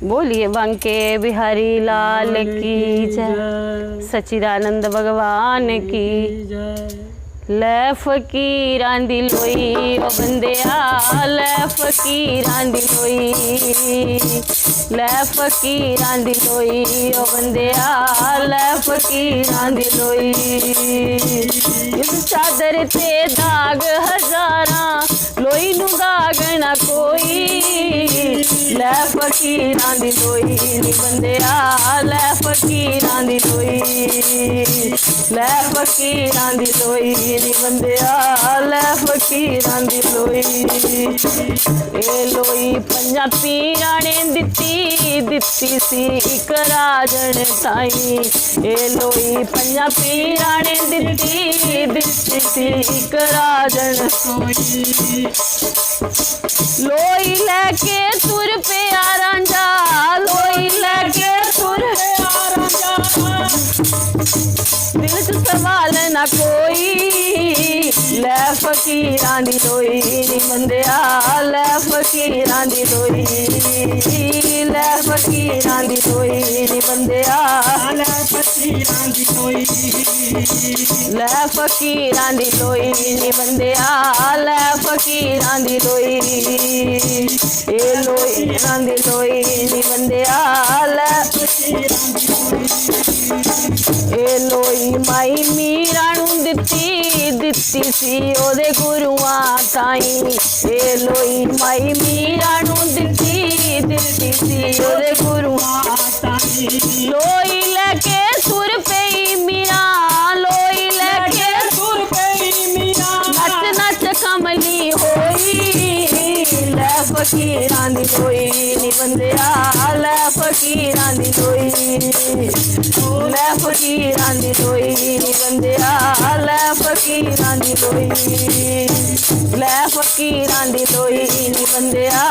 बोलिए बांके बिहारी लाल की जय, सच्चिदानंद भगवान की लै फकीरां दी लोई ओ बंदिया, लै फकीरां दी लोई, लै फकीरां दी लोई ओ बंदिया, लै फकीरां दी लोई। इस चादर ते दाग हजारां, लोई नू दाग ना कोई, लै फकीरां दी लोई नी बंदिया, लै फकीरां दी लोई, लै फकीरां दी लोई नी बंदिया, लै फकीरां दी लोई। ए लोई पंजा पीरां ने दित्ती, दित्ती सी इक राजन ताई, ए लोई पंजा पीरां ने दित्ती, दित्ती सी इक राजन ताई। लोई लैके तुर पे रांझा, लोई लैके तुर पे रांझा, दिल च सवाल ना कोई, लै फकीरां दी लोई नी बंदिया, लै फकीरां दी लोई, लै फकीरां दी लोई नी बंदिया, लै फकीरां दी लोई, लै फकीरां दी लोई नी बंदिया, लै फकीरां दी लोई। ए लोईरां दी लोई नी बंदिया, लै फकीरां दी लोई। ए लोई माई मीरां नू दित्ती, दित्ती सी ओदे गुरुआं ताई, ए लोई माई मीरां नू दित्ती, दित्ती सी ओदे गुरुआं ताई। लोई लैके तुर पेई मीरां, लोई लैके तुर पेई मीरां, नच नच कमली होई, लै फकीरां दी लोई नी बंदिया, लै फकीरां दी लोई, लै फकीरां दी लोई नी बंदिया, लै फकीरां दी लोई, लै फकीरां दी लोई नी बंदिया,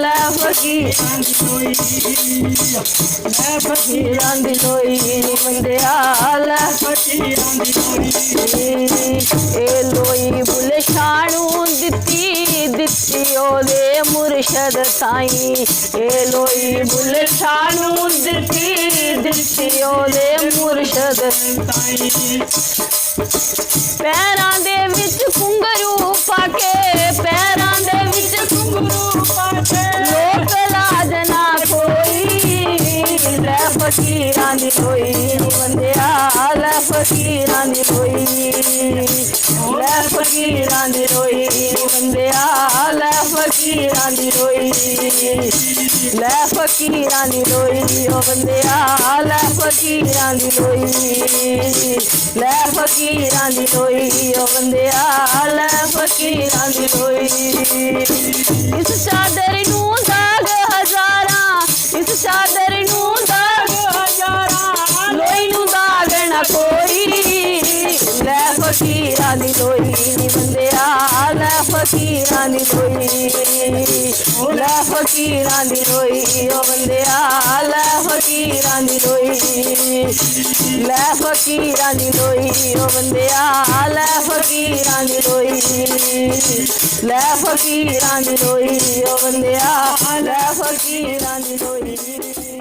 लै फकीरां दी लोई, लै फकीरां दी लोई नी बंदिया, लै फकीरां दी लोई। ए लोई बुले शानू दित्ती, दित्ती ओदे मुर्शद ताई, ए लोई बुले शानू दित्ती, दित्ती ओदे मुर्शद ताई। पैरां दे विच घुंघरू पाके, पैरां दे विच घुंघरू पाके, लोक लाज ना कोई, लै फकीरां दी लोई नी बंदिया, लै फकीरां दी लोई, लै फकीरां दी लोई नी बंदिया, लै फकीरां दी लोई, लै फकीरां दी लोई ओ बंदिया, लै फकीरां दी लोई, लै फकीरां दी लोई ओ बंदिया, लै फकीरां दी लोई। इस चादर नू दाग हजारां, इस चादर नू दाग हजारां, लोई नू दाग ना कोई, लै फकीरां दी लोई नी बंदिया, लै फकीरां दी लोई, लै फकीरां दी लोई ओ बंदिया, लै फकीरां दी लोई, लै फकीरां दी लोई ओ बंदिया, लै फकीरां दी लोई, लै फकीरां दी लोई ओ बंदिया, लै फकीरां दी लोई।